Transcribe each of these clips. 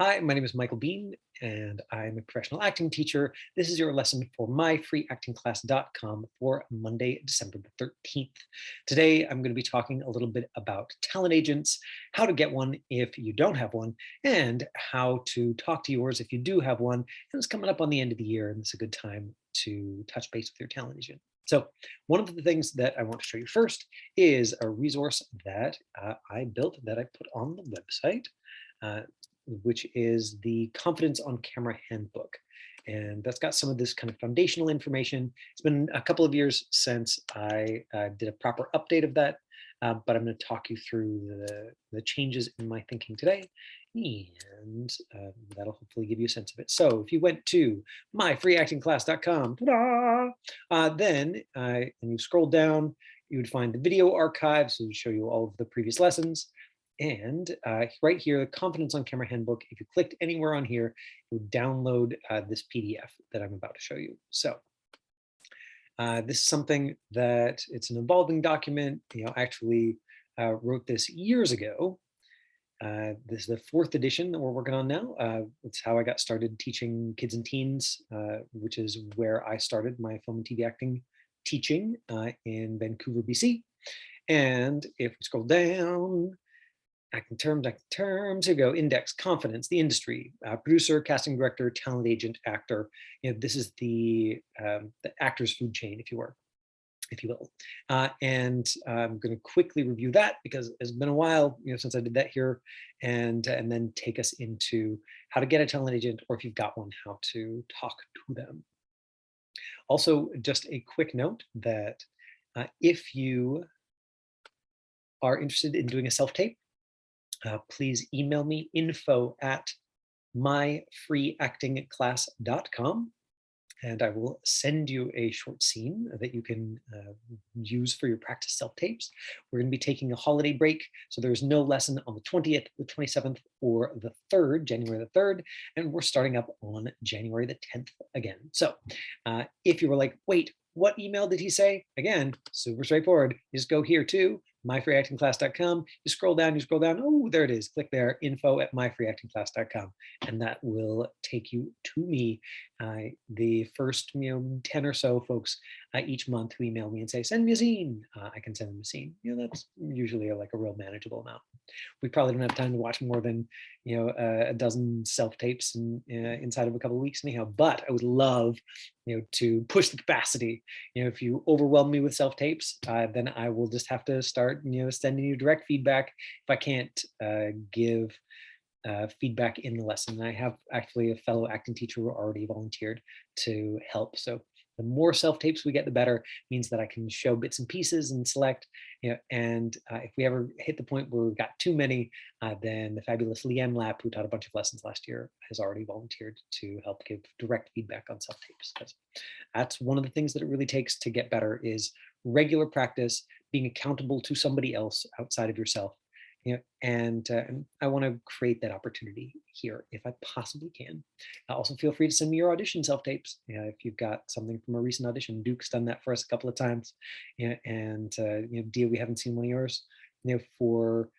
Hi, my name is Michael Bean, and I'm a professional acting teacher. This is your lesson for myfreeactingclass.com for Monday, December the 13th. Today, I'm going to be talking a little bit about talent agents, how to get one if you don't have one, and how to talk to yours if you do have one. And it's coming up on the end of the year, and it's a good time to touch base with your talent agent. So one of the things that I want to show you first is a resource that I built that I put on the website. Uh, which is the Confidence on Camera Handbook. And that's got some of this kind of foundational information. It's been a couple of years since I did a proper update of that, but I'm going to talk you through the changes in my thinking today, and that'll hopefully give you a sense of it. So if you went to myfreeactingclass.com, then and you scroll down, you would find the video archive, so it would show you all of the previous lessons. And right here, the Confidence on Camera Handbook, if you clicked anywhere on here, it would download this PDF that I'm about to show you. So this is something that it's an evolving document. I actually wrote this years ago. This is the 4th edition that we're working on now. It's how I got started teaching kids and teens, which is where I started my film and TV acting teaching in Vancouver, BC. And if we scroll down, acting terms, here we go, index, confidence, the industry, producer, casting director, talent agent, actor. This is the actor's food chain, if you will. And I'm going to quickly review that because it's been a while, since I did that here, and then take us into how to get a talent agent, or if you've got one, how to talk to them. Also, just a quick note that if you are interested in doing a self-tape, please email me info@myfreeactingclass.com, and I will send you a short scene that you can use for your practice self-tapes. We're going to be taking a holiday break, so there's no lesson on the 20th, the 27th, or the 3rd, January the 3rd, and we're starting up on January the 10th again. So if you were like, wait, what email did he say? Again, super straightforward. You just go here to myfreeactingclass.com. You scroll down, oh, there it is. Click there, info@myfreeactingclass.com. And that will take you to me. The first 10 or so folks each month who email me and say, send me a scene. I can send them a scene. That's usually like a real manageable amount. We probably don't have time to watch more than a dozen self-tapes inside of a couple of weeks anyhow, but I would love to push the capacity. If you overwhelm me with self-tapes, then I will just have to start sending you direct feedback if I can't give feedback in the lesson. And I have actually a fellow acting teacher who already volunteered to help. So the more self-tapes we get, the better. It means that I can show bits and pieces and select, and if we ever hit the point where we've got too many, then the fabulous Leanne Lapp, who taught a bunch of lessons last year, has already volunteered to help give direct feedback on self-tapes. Because that's one of the things that it really takes to get better is regular practice, being accountable to somebody else outside of yourself. And I want to create that opportunity here if I possibly can. Also, feel free to send me your audition self-tapes. If you've got something from a recent audition. Duke's done that for us a couple of times. And Dia, we haven't seen one of yours, for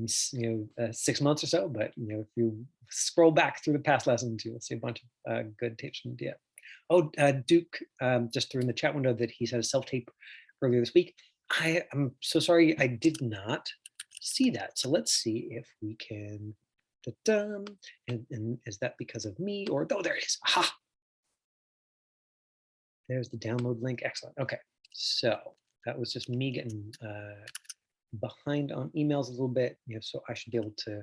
6 months or so. But if you scroll back through the past lessons, you'll see a bunch of good tapes from Dia. Oh, Duke just threw in the chat window that he's had a self-tape earlier this week. I'm so sorry, I did not see that. So let's see if we can, and is that because of me or, oh, there it is. Aha. There's the download link. Excellent. Okay. So that was just me getting behind on emails a little bit. So I should be able to,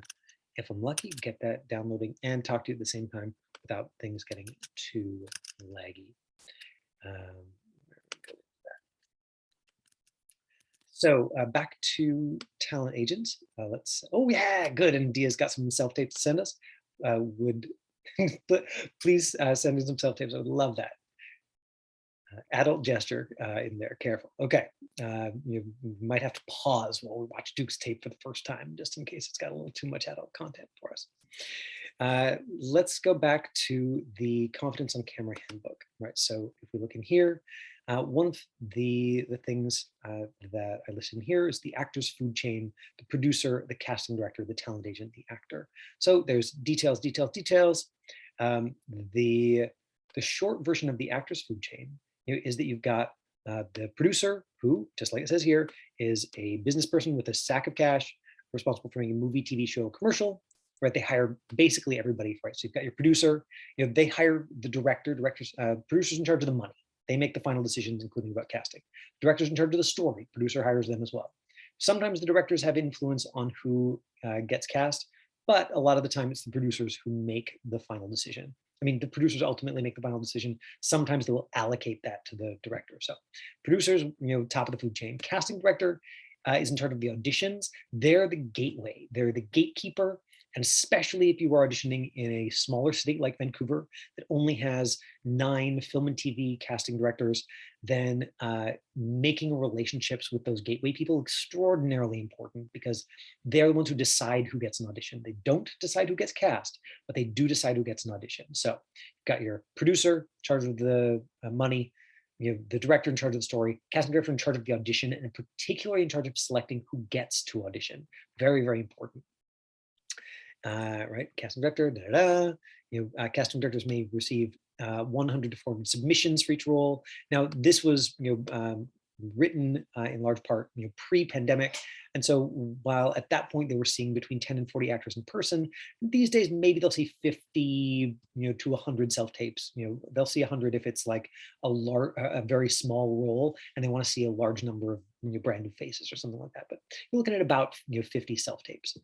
if I'm lucky, get that downloading and talk to you at the same time without things getting too laggy. So back to talent agents. Oh yeah, good. And Dia's got some self-tapes to send us. Would please send in some self-tapes. I would love that. Adult gesture in there, careful. Okay, you might have to pause while we watch Duke's tape for the first time, just in case it's got a little too much adult content for us. Let's go back to the Confidence on Camera Handbook, right? So if we look in here, one of the things that I list in here is the actor's food chain, the producer, the casting director, the talent agent, the actor. So there's details, details, details. Um, the the short version of the actor's food chain, is that you've got the producer, who, just like it says here, is a business person with a sack of cash, responsible for making a movie, TV show, commercial. Right, they hire basically everybody. Right, so you've got your producer. They hire the directors, producers in charge of the money. They make the final decisions, including about casting. Directors in charge of the story. Producer hires them as well. Sometimes the directors have influence on who gets cast, but a lot of the time it's the producers who make the final decision. I mean, the producers ultimately make the final decision. Sometimes they will allocate that to the director. So producers, top of the food chain. Casting director is in charge of the auditions. They're the gateway. They're the gatekeeper. And especially if you are auditioning in a smaller city like Vancouver that only has 9 film and TV casting directors, then making relationships with those gateway people extraordinarily important, because they're the ones who decide who gets an audition. They don't decide who gets cast, but they do decide who gets an audition. So you've got your producer in charge of the money, you have the director in charge of the story, casting director in charge of the audition, and particularly in charge of selecting who gets to audition. Very, very important. Right, casting director, da, da, da. Casting directors may receive 100 to 400 submissions for each role. Now, this was written in large part pre-pandemic, and so while at that point they were seeing between 10 and 40 actors in person, these days maybe they'll see 50 to 100 self tapes. They'll see 100 if it's like a very small role and they want to see a large number of brand new faces or something like that. But you're looking at about 50 self tapes.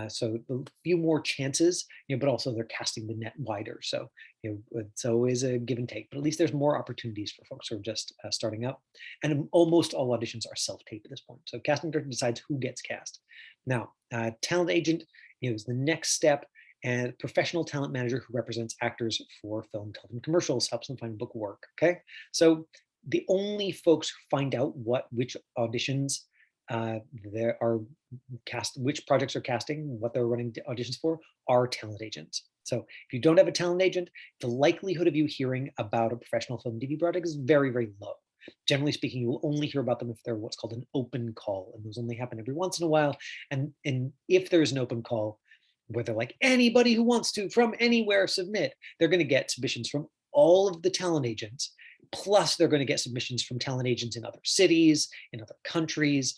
So a few more chances, but also they're casting the net wider. So, it's always a give and take, but at least there's more opportunities for folks who are just starting up. And almost all auditions are self-tape at this point. So casting director decides who gets cast. Now, talent agent is the next step, and professional talent manager who represents actors for film, television, commercials, helps them find book work. Okay, so the only folks who find out which auditions there are which projects are casting, what they're running auditions for, are talent agents. So if you don't have a talent agent, the likelihood of you hearing about a professional film TV project is very, very low. Generally speaking, you will only hear about them if they're what's called an open call, and those only happen every once in a while. And if there's an open call where they're like, anybody who wants to from anywhere submit, they're going to get submissions from all of the talent agents. Plus, they're going to get submissions from talent agents in other cities, in other countries,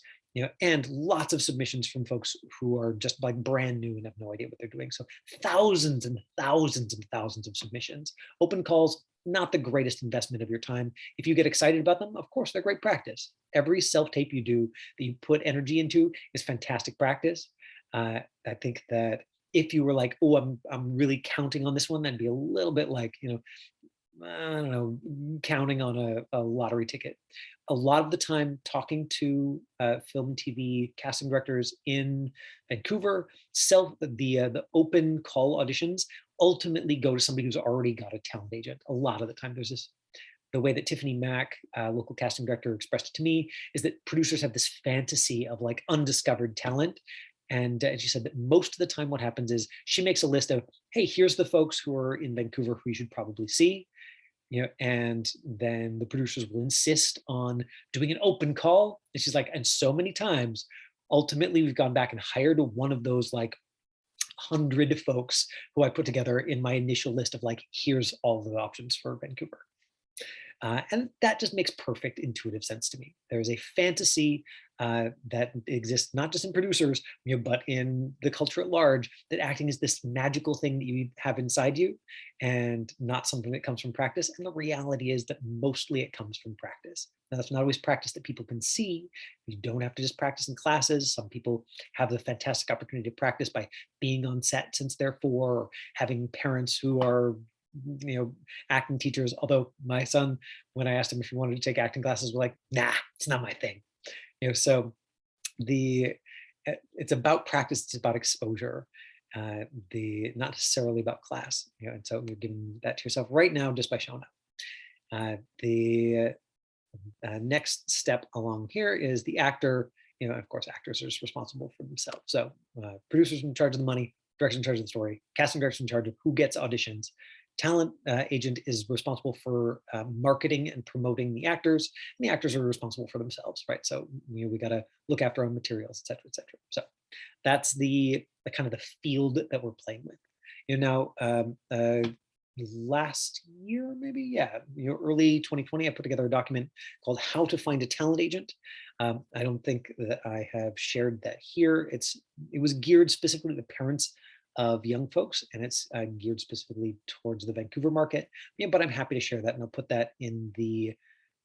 and lots of submissions from folks who are just like brand new and have no idea what they're doing. So thousands and thousands and thousands of submissions. Open calls, not the greatest investment of your time. If you get excited about them, of course, they're great practice. Every self-tape you do that you put energy into is fantastic practice. I think that if you were like, oh, I'm really counting on this one, that'd be a little bit like, I don't know, counting on a lottery ticket. A lot of the time, talking to film and TV casting directors in Vancouver, the open call auditions ultimately go to somebody who's already got a talent agent. A lot of the time, the way that Tiffany Mack, local casting director, expressed it to me is that producers have this fantasy of like undiscovered talent. And she said that most of the time what happens is she makes a list of, hey, here's the folks who are in Vancouver who you should probably see. And then the producers will insist on doing an open call. And she's like, and so many times, ultimately, we've gone back and hired one of those like 100 folks who I put together in my initial list of like, here's all the options for Vancouver. And that just makes perfect intuitive sense to me. There is a fantasy that exists not just in producers, but in the culture at large, that acting is this magical thing that you have inside you and not something that comes from practice. And the reality is that mostly it comes from practice. Now, that's not always practice that people can see. You don't have to just practice in classes. Some people have the fantastic opportunity to practice by being on set since they're 4, or having parents who are acting teachers. Although my son, when I asked him if he wanted to take acting classes, was like, nah, it's not my thing. So it's about practice, it's about exposure, not necessarily about class. And so you're giving that to yourself right now just by showing up. The next step along here is the actor. Of course, actors are responsible for themselves. So producers in charge of the money, director's in charge of the story, casting director's in charge of who gets auditions. Talent agent is responsible for marketing and promoting the actors, and the actors are responsible for themselves, right? So we got to look after our materials, et cetera, et cetera. So that's the kind of the field that we're playing with. Last year, maybe, yeah, early 2020, I put together a document called How to Find a Talent Agent. I don't think that I have shared that here. It was geared specifically to parents of young folks, and it's geared specifically towards the Vancouver market. Yeah, but I'm happy to share that, and I'll put that in the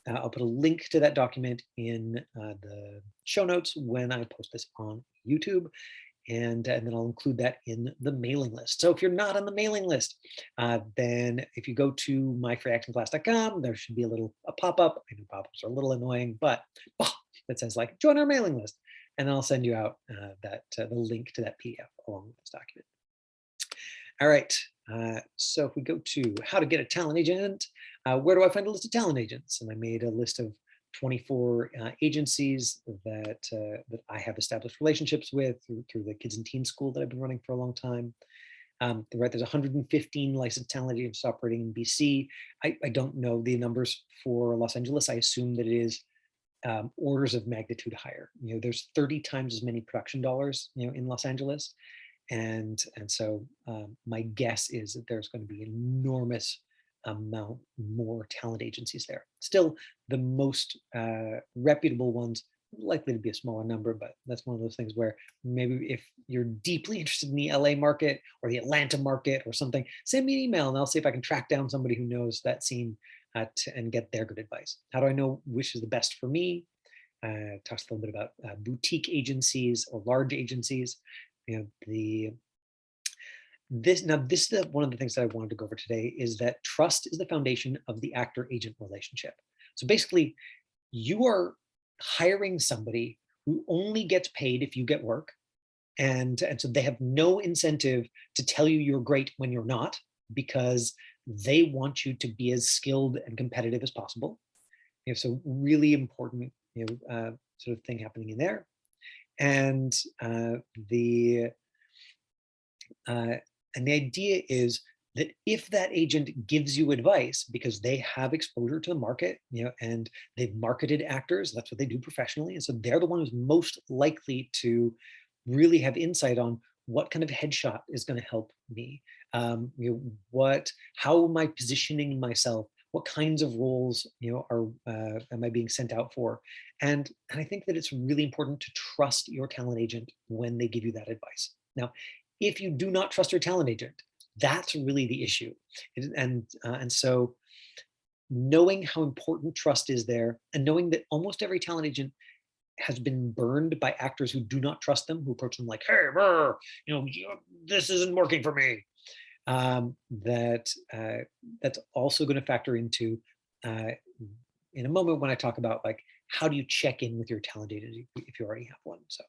I'll put a link to that document in the show notes when I post this on YouTube. And then I'll include that in the mailing list. So if you're not on the mailing list, then if you go to myfreeactingclass.com, there should be a pop-up. I know pop-ups are a little annoying, but that says like, join our mailing list. And then I'll send you out the link to that PDF along with this document. All right, so if we go to how to get a talent agent, where do I find a list of talent agents? And I made a list of 24 agencies that I have established relationships with through the kids and teen school that I've been running for a long time. Right, there's 115 licensed talent agents operating in BC. I don't know the numbers for Los Angeles. I assume that it is orders of magnitude higher. There's 30 times as many production dollars, in Los Angeles. And so my guess is that there's going to be enormous amount more talent agencies there. Still, the most reputable ones likely to be a smaller number, but that's one of those things where maybe if you're deeply interested in the LA market or the Atlanta market or something, send me an email and I'll see if I can track down somebody who knows that scene and get their good advice. How do I know which is the best for me? Talks a little bit about boutique agencies or large agencies. This is one of the things that I wanted to go over today, is that trust is the foundation of the actor-agent relationship. So basically, you are hiring somebody who only gets paid if you get work. And so they have no incentive to tell you you're great when you're not, because they want you to be as skilled and competitive as possible. So really important, sort of thing happening in there. And the idea is that if that agent gives you advice because they have exposure to the market, and they've marketed actors, that's what they do professionally. And so they're the one who's most likely to really have insight on what kind of headshot is going to help me. How am I positioning myself? What kinds of roles, am I being sent out for? And I think that it's really important to trust your talent agent when they give you that advice. Now, if you do not trust your talent agent, that's really the issue. And so knowing how important trust is there, and knowing that almost every talent agent has been burned by actors who do not trust them, who approach them like, hey, this isn't working for me. That's also going to factor into in a moment when I talk about like, how do you check in with your talent agent if you already have one? So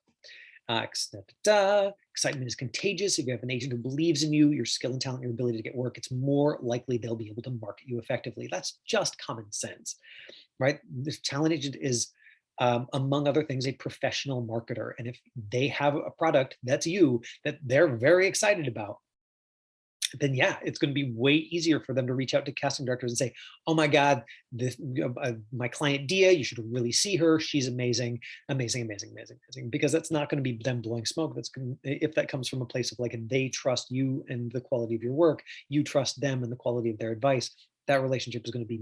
excitement is contagious. If you have an agent who believes in you, your skill and talent, your ability to get work, it's more likely they'll be able to market you effectively. That's just common sense, right? This talent agent is, among other things, a professional marketer. And if they have a product that's you that they're very excited about, then yeah, it's going to be way easier for them to reach out to casting directors and say, oh my God, my client Dia, you should really see her. She's amazing, amazing, amazing, amazing, amazing. Because that's not going to be them blowing smoke. If that comes from a place of like, they trust you and the quality of your work, you trust them and the quality of their advice, that relationship is going to be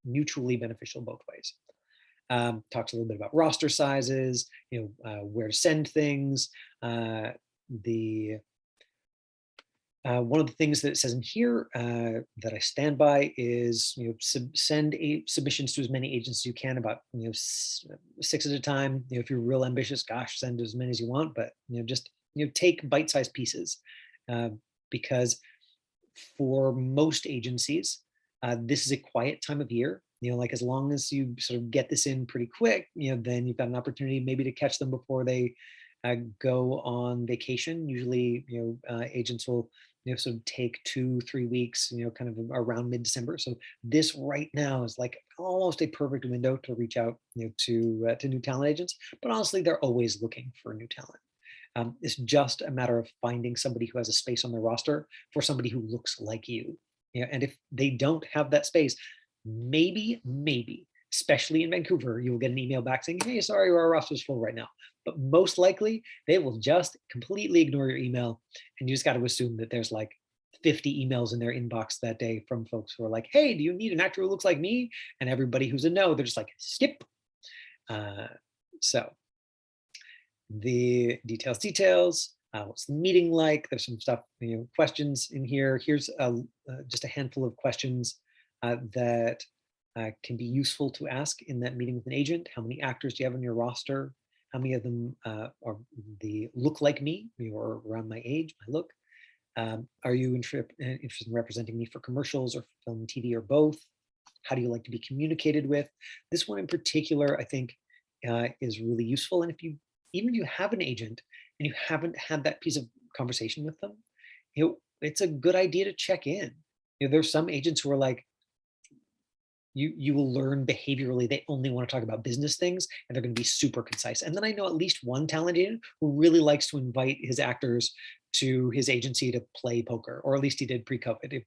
mutually beneficial both ways. Talks a little bit about roster sizes, where to send things, one of the things that it says in here that I stand by is, send submissions to as many agents as you can, about 6 at a time. If you're real ambitious, gosh, send as many as you want, but just take bite-sized pieces, because for most agencies, this is a quiet time of year. Like as long as you sort of get this in pretty quick, then you've got an opportunity maybe to catch them before they go on vacation. Usually, agents will sort of take 2-3 weeks, kind of around mid-December. So this right now is like almost a perfect window to reach out, to new talent agents. But honestly, they're always looking for new talent. It's just a matter of finding somebody who has a space on their roster for somebody who looks like you. And if they don't have that space, maybe, especially in Vancouver, you will get an email back saying, "Hey, sorry, our roster is full right now." But most likely, they will just completely ignore your email, and you just got to assume that there's like 50 emails in their inbox that day from folks who are like, "Hey, do you need an actor who looks like me?" And everybody who's a no, they're just like, "Skip." Uh, so the details. What's the meeting like? There's some stuff, questions in here. Here's just a handful of questions that can be useful to ask in that meeting with an agent. How many actors do you have on your roster? How many of them are the look like me or around my age, my look? Are you interested in representing me for commercials or film and TV or both? How do you like to be communicated with? This one in particular, I think, is really useful. And if you even if you have an agent and you haven't had that piece of conversation with them, it's a good idea to check in. There's some agents who are like, you will learn behaviorally they only want to talk about business things and they're going to be super concise. And then I know at least one talent agent who really likes to invite his actors to his agency to play poker, or at least he did pre-COVID.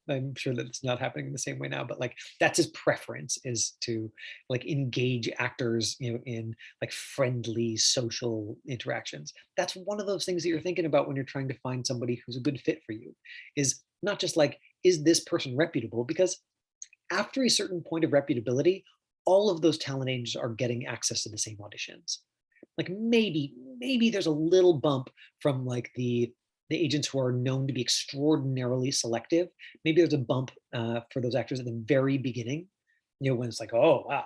I'm sure that it's not happening in the same way now, but like that's his preference, is to like engage actors, in like friendly social interactions. That's one of those things that you're thinking about when you're trying to find somebody who's a good fit for you, is not just like, is this person reputable? Because after a certain point of reputability, all of those talent agents are getting access to the same auditions. Like maybe there's a little bump from like the agents who are known to be extraordinarily selective. Maybe there's a bump for those actors at the very beginning, when it's like, oh wow,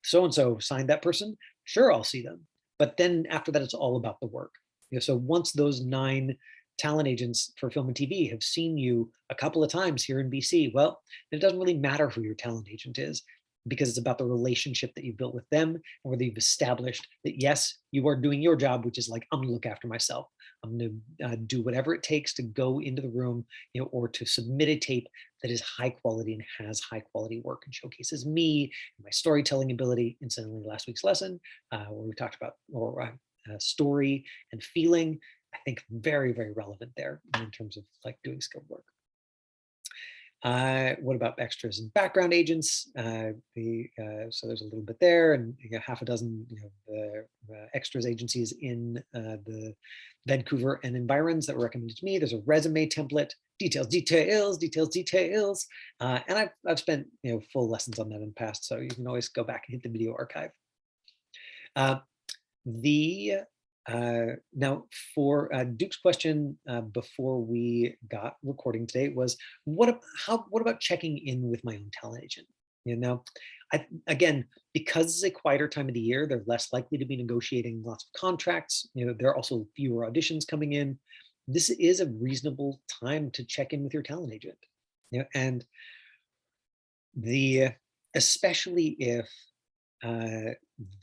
so and so signed that person. Sure, I'll see them. But then after that, it's all about the work. So once those 9 talent agents for film and TV have seen you a couple of times here in BC, well, it doesn't really matter who your talent agent is, because it's about the relationship that you've built with them, and whether you've established that, yes, you are doing your job, which is like, I'm going to look after myself. I'm going to do whatever it takes to go into the room, or to submit a tape that is high quality and has high quality work and showcases me and my storytelling ability. Incidentally, last week's lesson, where we talked about story and feeling, I think very, very relevant there in terms of like doing skilled work. What about extras and background agents? So there's a little bit there, and half a dozen the extras agencies in the Vancouver and environs that were recommended to me. There's a resume template, details, and I've spent full lessons on that in the past, so you can always go back and hit the video archive. The Now, for Duke's question before we got recording today was, what about checking in with my own talent agent? Again, because it's a quieter time of the year, they're less likely to be negotiating lots of contracts. There are also fewer auditions coming in. This is a reasonable time to check in with your talent agent. And especially if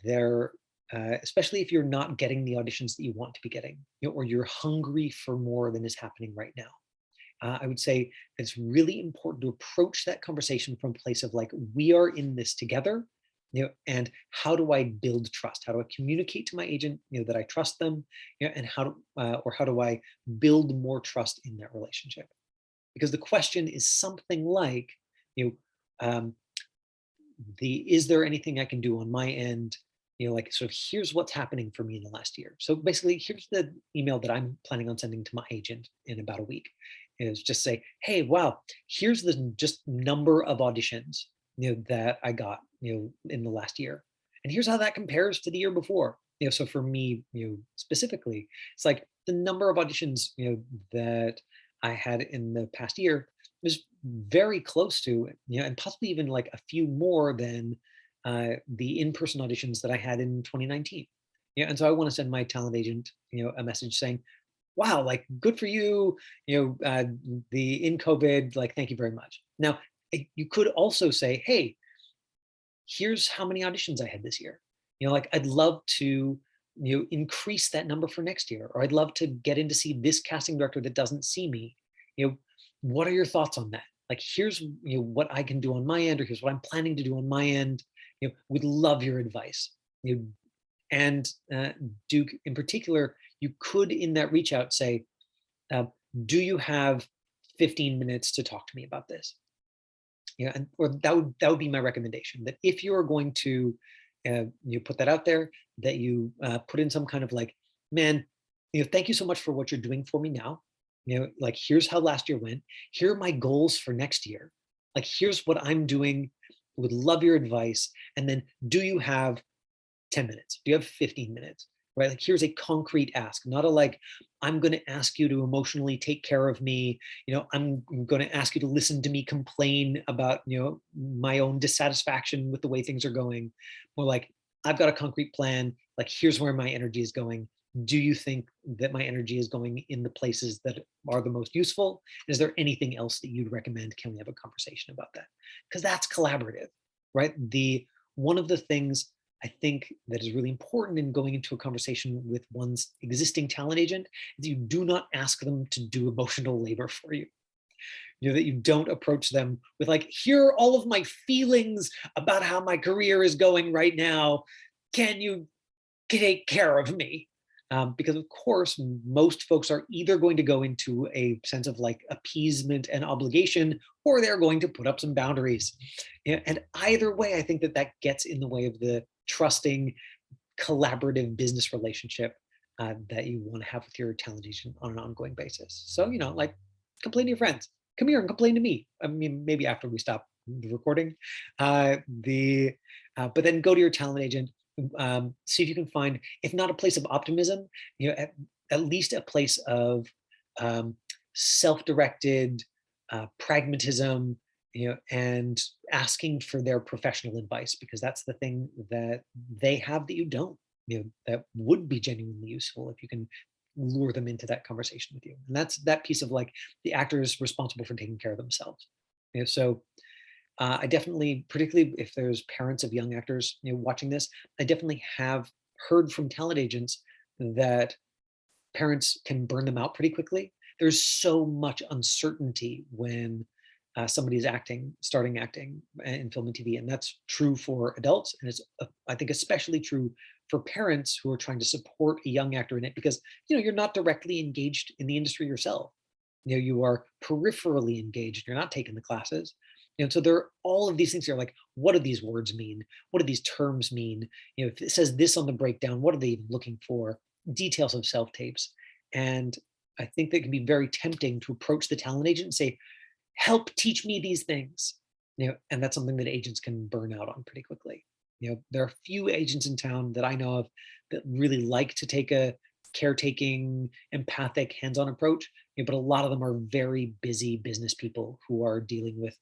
they're especially if you're not getting the auditions that you want to be getting, or you're hungry for more than is happening right now. I would say it's really important to approach that conversation from a place of like, we are in this together, and how do I build trust? How do I communicate to my agent, that I trust them, and how do I build more trust in that relationship? Because the question is something like, is there anything I can do on my end? Like, sort of, here's what's happening for me in the last year. So basically, here's the email that I'm planning on sending to my agent in about a week, is just say, hey, wow, here's the just number of auditions, that I got, in the last year. And here's how that compares to the year before. So for me, specifically, it's like the number of auditions, that I had in the past year was very close to, and possibly even like a few more than the in-person auditions that I had in 2019. And so I want to send my talent agent, a message saying, wow, like, good for you, the in COVID, like, thank you very much. Now, you could also say, hey, here's how many auditions I had this year. Like, I'd love to, increase that number for next year, or I'd love to get in to see this casting director that doesn't see me. What are your thoughts on that? Like, here's what I can do on my end, or here's what I'm planning to do on my end. Would love your advice. And Duke, in particular, you could in that reach out say, do you have 15 minutes to talk to me about this? And or that would be my recommendation, that if you're going to you put that out there, that you put in some kind of like, man, thank you so much for what you're doing for me now. Like, here's how last year went. Here are my goals for next year. Like, here's what I'm doing. Would love your advice. And then, do you have 10 minutes? Do you have 15 minutes? Right? Like, here's a concrete ask, not a like, I'm going to ask you to emotionally take care of me. I'm going to ask you to listen to me complain about, my own dissatisfaction with the way things are going. More like, I've got a concrete plan. Like, here's where my energy is going. Do you think that my energy is going in the places that are the most useful? Is there anything else that you'd recommend? Can we have a conversation about that? Because that's collaborative, right? One of the things I think that is really important in going into a conversation with one's existing talent agent is you do not ask them to do emotional labor for you. That you don't approach them with like, here are all of my feelings about how my career is going right now. Can you take care of me? Because of course, most folks are either going to go into a sense of like appeasement and obligation, or they're going to put up some boundaries. And either way, I think that gets in the way of the trusting, collaborative business relationship that you want to have with your talent agent on an ongoing basis. So, like, complain to your friends. Come here and complain to me. I mean, maybe after we stop the recording. But then go to your talent agent. See if you can find, if not a place of optimism, at least a place of self-directed pragmatism, and asking for their professional advice, because that's the thing that they have that you don't, that would be genuinely useful if you can lure them into that conversation with you. And that's that piece of like, the actor is responsible for taking care of themselves. So I definitely, particularly if there's parents of young actors, watching this, I definitely have heard from talent agents that parents can burn them out pretty quickly. There's so much uncertainty when somebody's starting acting in film and TV, and that's true for adults, and it's I think especially true for parents who are trying to support a young actor in it, because you're not directly engaged in the industry yourself. You are peripherally engaged. You're not taking the classes. So there are all of these things here, like, what do these words mean? What do these terms mean? If it says this on the breakdown, what are they even looking for? Details of self-tapes. And I think that can be very tempting to approach the talent agent and say, help teach me these things. And that's something that agents can burn out on pretty quickly. There are a few agents in town that I know of that really like to take a caretaking, empathic, hands-on approach, but a lot of them are very busy business people who are dealing with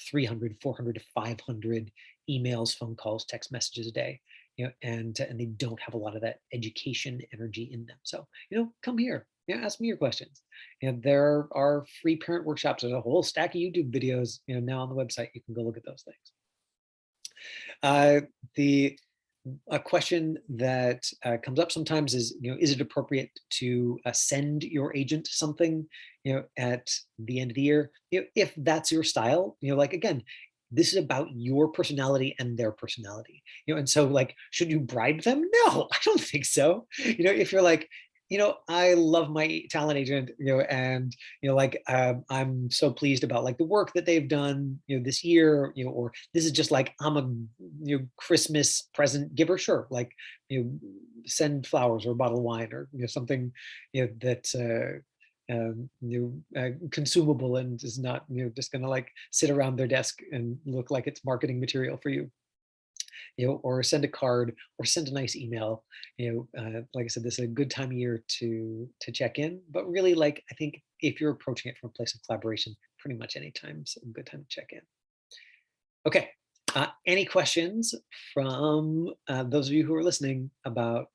300, 400 to 500 emails, phone calls, text messages a day, and they don't have a lot of that education energy in them. So, come here, ask me your questions. There are free parent workshops. There's a whole stack of YouTube videos, now on the website. You can go look at those things. A question that comes up sometimes is, is it appropriate to send your agent something, at the end of the year? If that's your style, like, again, this is about your personality and their personality, and so, like, should you bribe them? No, I don't think so. If you're like, I love my talent agent, and like, I'm so pleased about like the work that they've done, this year, or this is just like, I'm a Christmas present giver. Sure, like, send flowers or a bottle of wine, or something, that's consumable and is not just gonna like sit around their desk and look like it's marketing material for you. Or send a card, or send a nice email. Like I said, this is a good time of year to check in. But really, like, I think if you're approaching it from a place of collaboration, pretty much any time's a good time to check in. Okay. Any questions from those of you who are listening about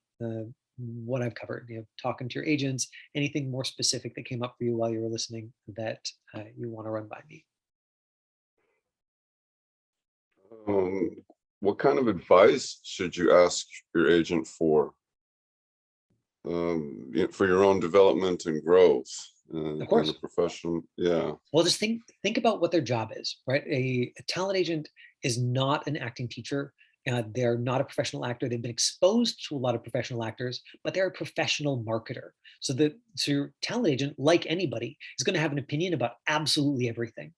what I've covered? Talking to your agents, anything more specific that came up for you while you were listening that you want to run by me? Um, what kind of advice should you ask your agent for? For your own development and growth Of in the course. profession? Yeah. Well, just think about what their job is, right? A talent agent is not an acting teacher. They're not a professional actor. They've been exposed to a lot of professional actors, but they're a professional marketer. So your talent agent, like anybody, is going to have an opinion about absolutely everything.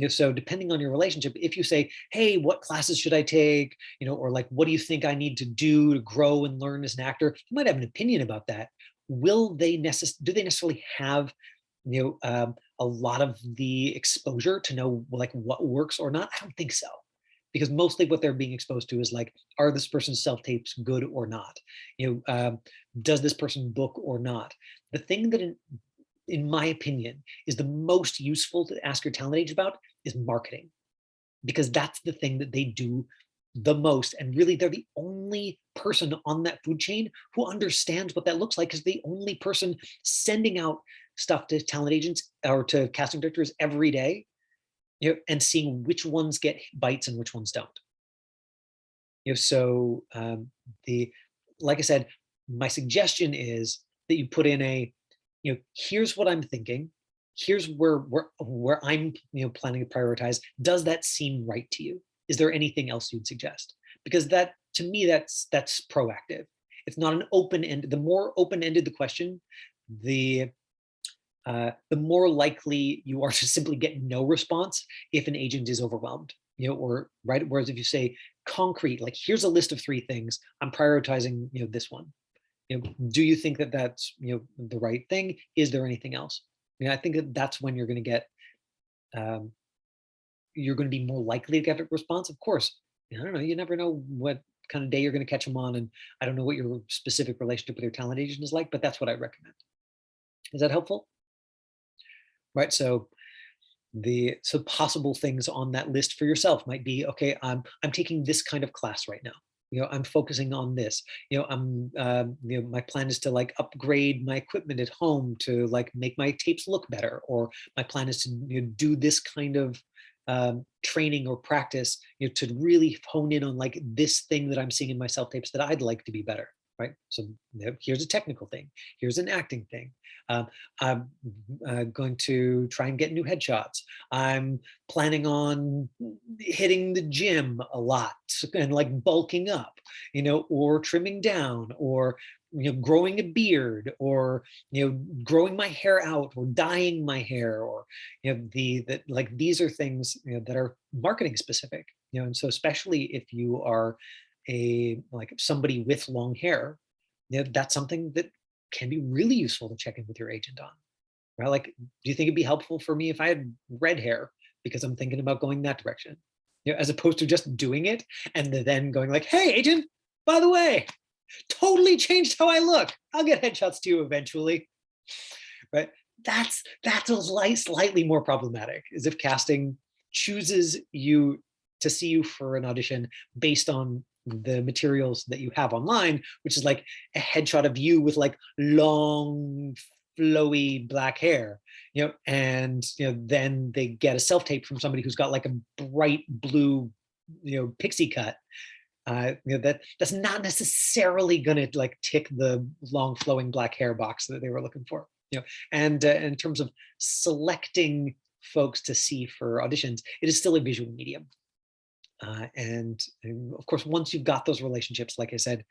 So depending on your relationship, if you say, "Hey, what classes should I take?" Or like, "What do you think I need to do to grow and learn as an actor?" You might have an opinion about that. Do they necessarily have a lot of the exposure to know like what works or not? I don't think so, because mostly what they're being exposed to is like, are this person's self tapes good or not? Does this person book or not? The thing that, in my opinion, is the most useful to ask your talent agent about is marketing, because that's the thing that they do the most. And really, they're the only person on that food chain who understands what that looks like, because the only person sending out stuff to talent agents or to casting directors every day, and seeing which ones get bites and which ones don't. So the like I said, my suggestion is that you put in here's what I'm thinking, here's where I'm planning to prioritize. Does that seem right to you? Is there anything else you'd suggest? Because that, to me, that's proactive. It's not an open end. The more open ended the question, the more likely you are to simply get no response if an agent is overwhelmed. Or right. Whereas if you say concrete, like, here's a list of 3 things, I'm prioritizing, this one. Do you think that that's the right thing? Is there anything else? I think that that's when um, you're going to be more likely to get a response. Of course, I don't know. You never know what kind of day you're going to catch them on, and I don't know what your specific relationship with your talent agent is like, but that's what I recommend. Is that helpful? Right. So possible things on that list for yourself might be, okay, I'm taking this kind of class right now. I'm focusing on this. My plan is to like upgrade my equipment at home to like make my tapes look better, or my plan is to do this kind of training or practice, to really hone in on like this thing that I'm seeing in my self tapes that I'd like to be better. Right. So here's a technical thing. Here's an acting thing. Um, I'm going to try and get new headshots. I'm planning on hitting the gym a lot and like bulking up, or trimming down, or growing a beard, or growing my hair out, or dyeing my hair, or like these are things that are marketing specific. And so especially if you are somebody with long hair, that's something that can be really useful to check in with your agent on. Right? Like, do you think it'd be helpful for me if I had red hair because I'm thinking about going that direction? As opposed to just doing it and then going like, "Hey, agent, by the way, totally changed how I look. I'll get headshots to you eventually." Right? That's slightly more problematic, is if casting chooses you to see you for an audition based on the materials that you have online, which is like a headshot of you with like long flowy black hair, and then they get a self tape from somebody who's got like a bright blue pixie cut. That's not necessarily going to like tick the long flowing black hair box that they were looking for. And in terms of selecting folks to see for auditions, it is still a visual medium. And of course, once you've got those relationships, like I said,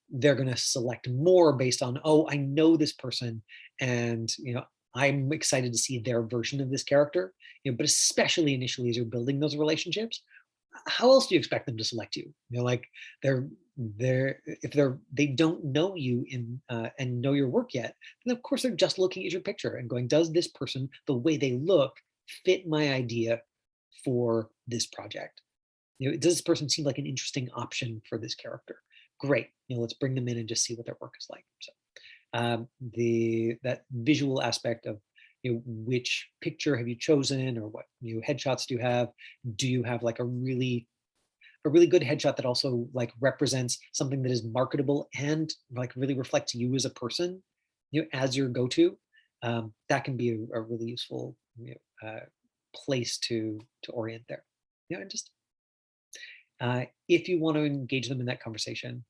they're going to select more based on, oh, I know this person, and I'm excited to see their version of this character. But especially initially, as you're building those relationships, how else do you expect them to select you? Like, they don't know you and know your work yet, then of course they're just looking at your picture and going, does this person, the way they look, fit my idea for this project? Does this person seem like an interesting option for this character? Great. Let's bring them in and just see what their work is like. So the that visual aspect of which picture have you chosen, or what headshots do you have? Do you have like a really good headshot that also like represents something that is marketable and like really reflects you as a person, as your go-to? That can be a really useful place to orient there. And just if you want to engage them in that conversation,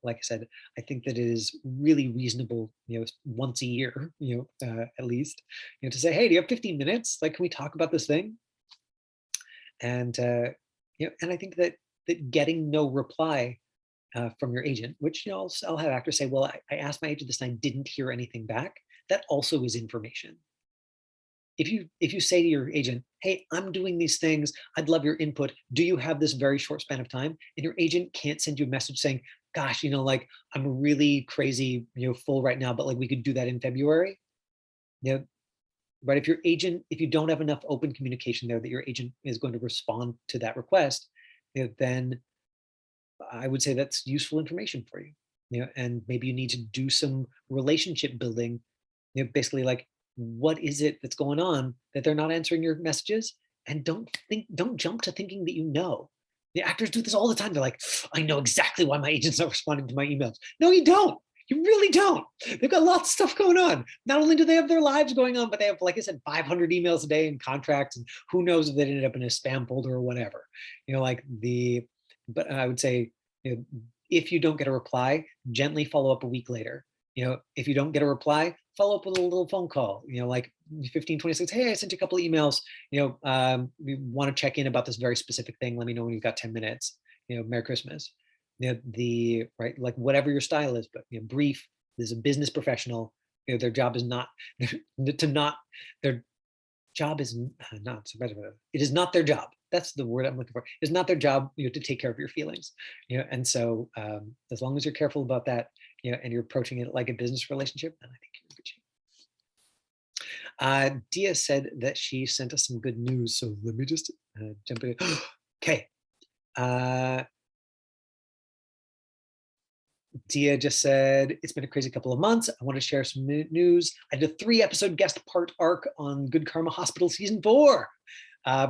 like I said, I think that it is really reasonable, once a year, at least, to say, hey, do you have 15 minutes? Like, can we talk about this thing? And and I think that that getting no reply from your agent, which I'll have actors say, "Well, I asked my agent this and I didn't hear anything back." That also is information. If you say to your agent, "Hey, I'm doing these things. I'd love your input. Do you have this very short span of time?" And your agent can't send you a message saying, "Gosh, like I'm really crazy, full right now, but like we could do that in February." You know, right? If you don't have enough open communication there that your agent is going to respond to that request, then I would say that's useful information for you. And maybe you need to do some relationship building. Basically like, what is it that's going on that they're not answering your messages? And don't jump to thinking that the actors do this all the time. They're like, I know exactly why my agent's not responding to my emails. No, you don't. You really don't. They've got lots of stuff going on. Not only do they have their lives going on, but they have, like I said, 500 emails a day and contracts, and who knows if they ended up in a spam folder or whatever. But I would say, if you don't get a reply, gently follow up a week later. If you don't get a reply, follow up with a little phone call, like 15, 26. Hey, I sent you a couple of emails. We want to check in about this very specific thing. Let me know when you've got 10 minutes. Merry Christmas. Right, like whatever your style is, but brief. There's a business professional. Their job is not to not their job is not it is not their job. That's the word I'm looking for. It's not their job, to take care of your feelings. And so as long as you're careful about that, and you're approaching it like a business relationship, then I think you're in good shape. Dia said that she sent us some good news, so let me just jump in. Okay. Dia just said, it's been a crazy couple of months. I want to share some news. I did a 3-episode guest part arc on Good Karma Hospital season 4,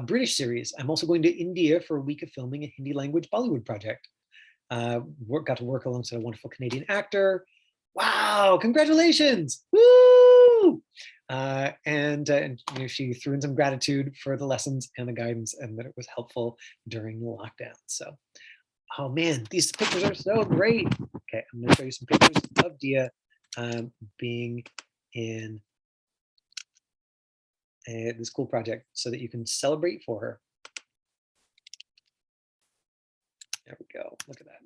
British series. I'm also going to India for a week of filming a Hindi language Bollywood project. Got to work alongside a wonderful Canadian actor. Wow, congratulations. Woo! And she threw in some gratitude for the lessons and the guidance, and that it was helpful during the lockdown. So, oh man, these pictures are so great. Okay, I'm going to show you some pictures of Dia being in this cool project so that you can celebrate for her. There we go. Look at that.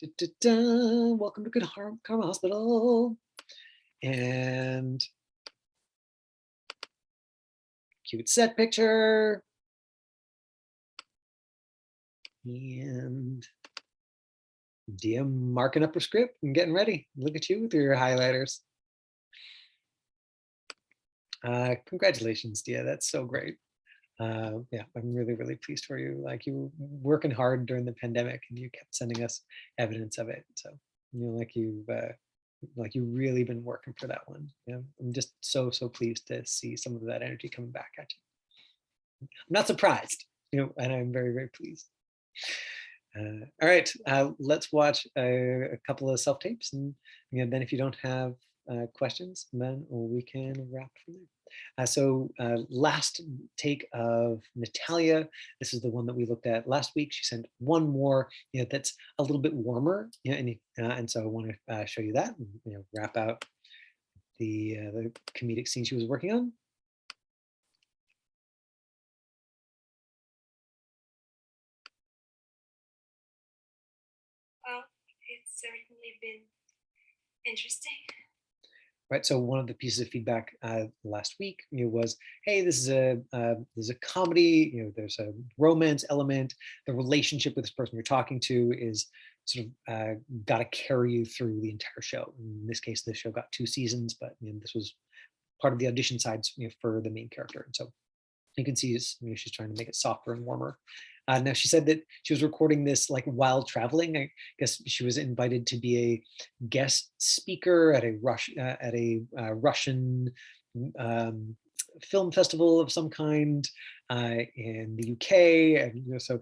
Da, da, da. Welcome to Good Karma Hospital. And cute set picture. And Dia marking up her script and getting ready. Look at you with your highlighters. Congratulations, Dia. That's so great. Yeah, I'm really, really pleased for you. Like, you working hard during the pandemic, and you kept sending us evidence of it. So, like you've really been working for that one. I'm just so pleased to see some of that energy coming back at you. I'm not surprised, and I'm very, very pleased. All right, let's watch a couple of self tapes, and then if you don't have questions, then we can wrap from there. So last take of Natalia. This is the one that we looked at last week. She sent one more, that's a little bit warmer, and so I want to show you that, and, wrap out the comedic scene she was working on. Well, it's certainly been interesting. Right. So one of the pieces of feedback last week, was, hey, this is a comedy. There's a romance element. The relationship with this person you're talking to is sort of got to carry you through the entire show. In this case, the show got 2 seasons, but this was part of the audition sides, for the main character. And so you can see she's trying to make it softer and warmer. Now, she said that she was recording this like while traveling. I guess she was invited to be a guest speaker at a Russian film festival of some kind in the UK, and so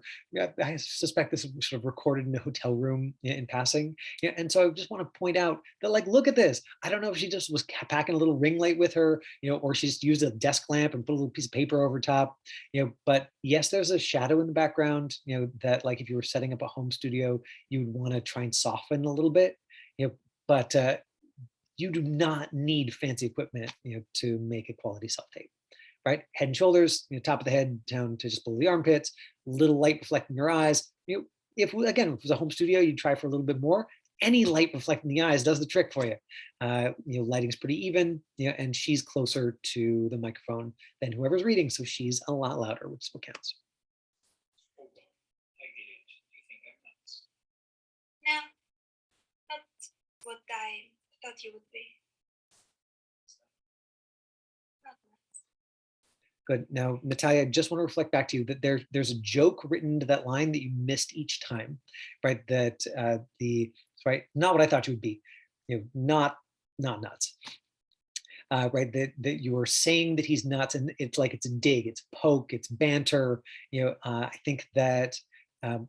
I suspect this was sort of recorded in a hotel room in passing. And so I just want to point out that, like, look at this. I don't know if she just was packing a little ring light with her, or she just used a desk lamp and put a little piece of paper over top, but yes, there's a shadow in the background, that, like, if you were setting up a home studio, you would want to try and soften a little bit, but you do not need fancy equipment, to make a quality self-tape, right? Head and shoulders, top of the head down to just below the armpits, little light reflecting your eyes. If again, if it was a home studio, you'd try for a little bit more. Any light reflecting the eyes does the trick for you. Lighting's pretty even, and she's closer to the microphone than whoever's reading, so she's a lot louder, which is what counts. No, not what I thought you would be. Not much. Good. Now, Natalia, I just want to reflect back to you that there's a joke written into that line that you missed each time, right? That right, not what I thought you would be, not nuts, right? That you were saying that he's nuts, and it's like it's a dig, it's poke, it's banter. I think that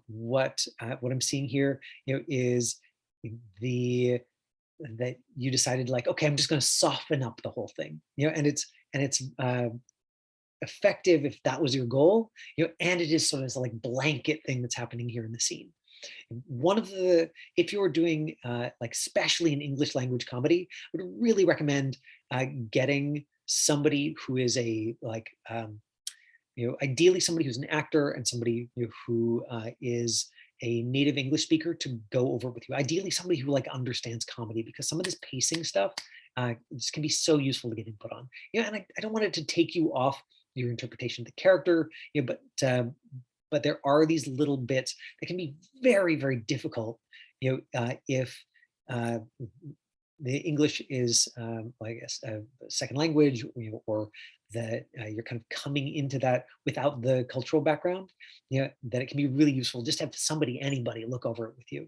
what I'm seeing here, is that you decided like, okay, I'm just going to soften up the whole thing, and it's effective if that was your goal, and it is sort of like blanket thing that's happening here in the scene. One of the, if you're doing like especially in English language comedy, I would really recommend getting somebody who is a like ideally somebody who's an actor and somebody who is a native English speaker to go over it with you. Ideally somebody who like understands comedy, because some of this pacing stuff just can be so useful to get input on. And I don't want it to take you off your interpretation of the character, but there are these little bits that can be very, very difficult, if the English is, I guess, a second language, or that you're kind of coming into that without the cultural background, that it can be really useful just to have somebody, anybody, look over it with you,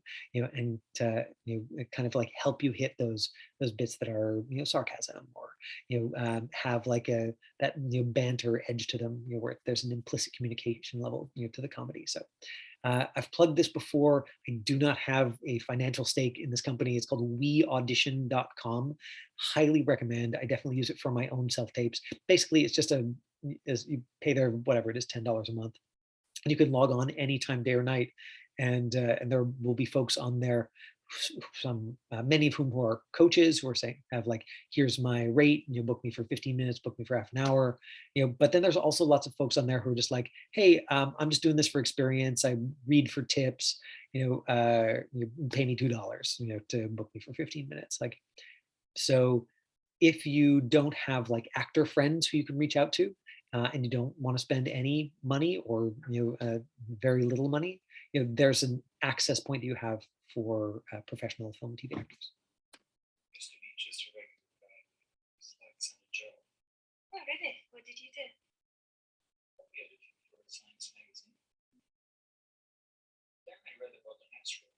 and kind of like help you hit those bits that are sarcasm, or have like that banter edge to them, where there's an implicit communication level to the comedy. So I've plugged this before. I do not have a financial stake in this company. It's called weaudition.com. Highly recommend. I definitely use it for my own self-tapes. Basically, it's just as you pay their, whatever it is, $10 a month. And you can log on anytime, day or night. And there will be folks on there, many of whom who are coaches, who are saying, have like, here's my rate, book me for 15 minutes, book me for half an hour, but then there's also lots of folks on there who are just like, hey, I'm just doing this for experience. I read for tips, you pay me $2, to book me for 15 minutes. Like, so if you don't have like actor friends who you can reach out to, and you don't want to spend any money, or very little money, there's an access point that you have for professional film and TV actors. Used to be just a regular guy. It's like some Joe. Oh, really? What did you do? The editing for a science magazine. Then I read about an asteroid.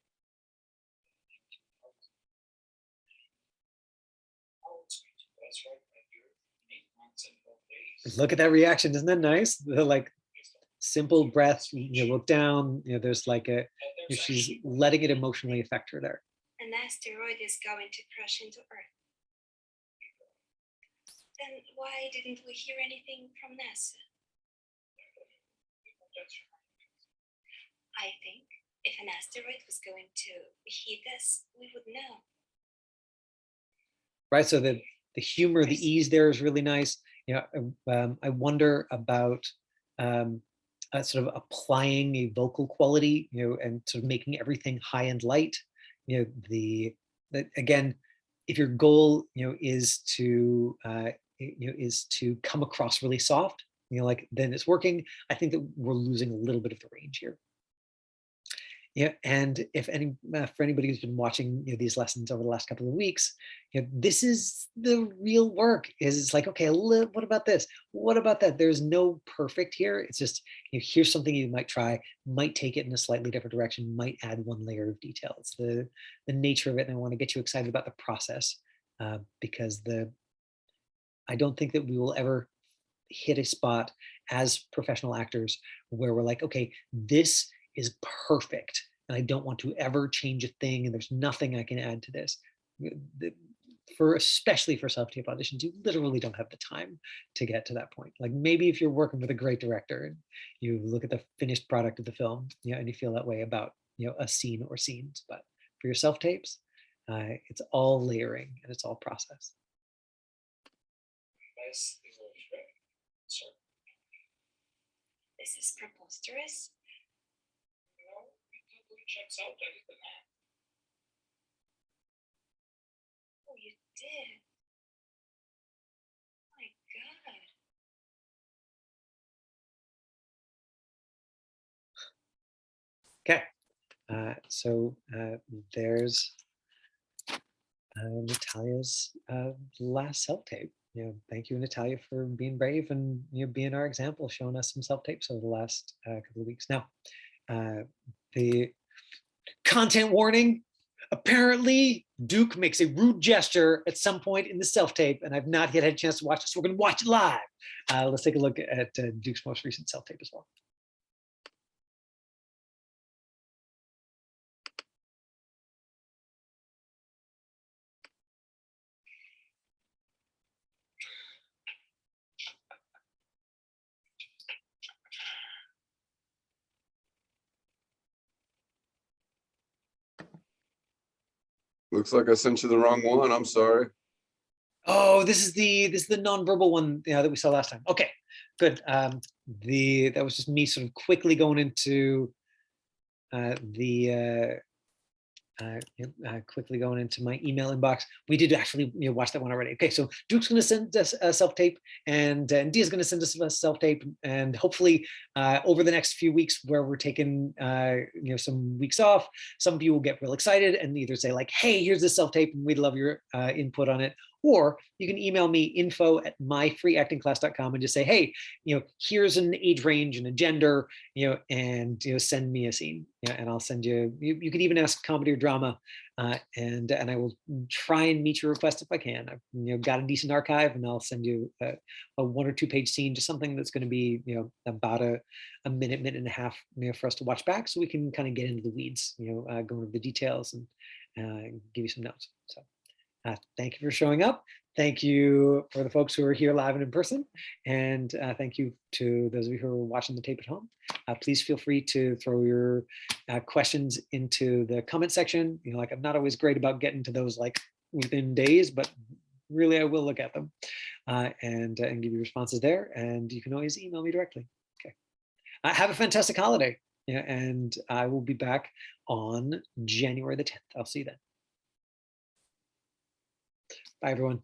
How it's going to pass right by the Earth in 8 months and 12 days. Look at that reaction. Isn't that nice? The like simple breath, look down, there's like she's letting it emotionally affect her there. An asteroid is going to crash into Earth. Then why didn't we hear anything from NASA? I think if an asteroid was going to hit us, we would know. Right, so the humor, the ease there is really nice. I wonder about sort of applying a vocal quality, and sort of making everything high and light. Again, if your goal, is to come across really soft, like, then it's working. I think that we're losing a little bit of the range here. And if for anybody who's been watching these lessons over the last couple of weeks, this is the real work. It's like, okay, what about this? What about that? There's no perfect here. It's just, here's something you might try, might take it in a slightly different direction, might add one layer of detail. It's the nature of it, and I want to get you excited about the process, because I don't think that we will ever hit a spot as professional actors where we're like, okay, this is perfect, and I don't want to ever change a thing, and there's nothing I can add to this. Especially for self-tape auditions, you literally don't have the time to get to that point. Like, maybe if you're working with a great director and you look at the finished product of the film, and you feel that way about a scene or scenes, but for your self-tapes, it's all layering and it's all process. This is a threat. Sir, This is preposterous. no, it totally checks out better than that. Oh, you did. My God. Okay, so there's Natalia's last self-tape. Thank you, Natalia, for being brave and being our example, showing us some self-tapes over the last couple of weeks. Now, the content warning. Apparently, Duke makes a rude gesture at some point in the self-tape, and I've not yet had a chance to watch it, so we're going to watch it live. Let's take a look at Duke's most recent self-tape as well. Looks like I sent you the wrong one. I'm sorry. Oh, this is the nonverbal one that we saw last time. Okay, good. That was just me sort of quickly going into quickly going into my email inbox. We did actually watch that one already. Okay, so Duke's going to send us a self-tape, and Dia's going to send us a self-tape, and hopefully over the next few weeks, where we're taking some weeks off, some of you will get real excited and either say like, "Hey, here's this self-tape, and we'd love your input on it," or you can email me info@myfreeactingclass.com and just say, "Hey, here's an age range and a gender, and send me a scene, and I'll send you. You could even ask comedy or drama, and I will try and meet your request if I can. I've got a decent archive, and I'll send you a 1 or 2 page scene, just something that's going to be about a minute and a half for us to watch back, so we can kind of get into the weeds, go into the details and give you some notes." So. Thank you for showing up. Thank you for the folks who are here live and in person. And thank you to those of you who are watching the tape at home. Please feel free to throw your questions into the comment section. Like, I'm not always great about getting to those like within days, but really I will look at them and give you responses there. And you can always email me directly. Okay. Have a fantastic holiday. And I will be back on January the 10th. I'll see you then. Bye, everyone.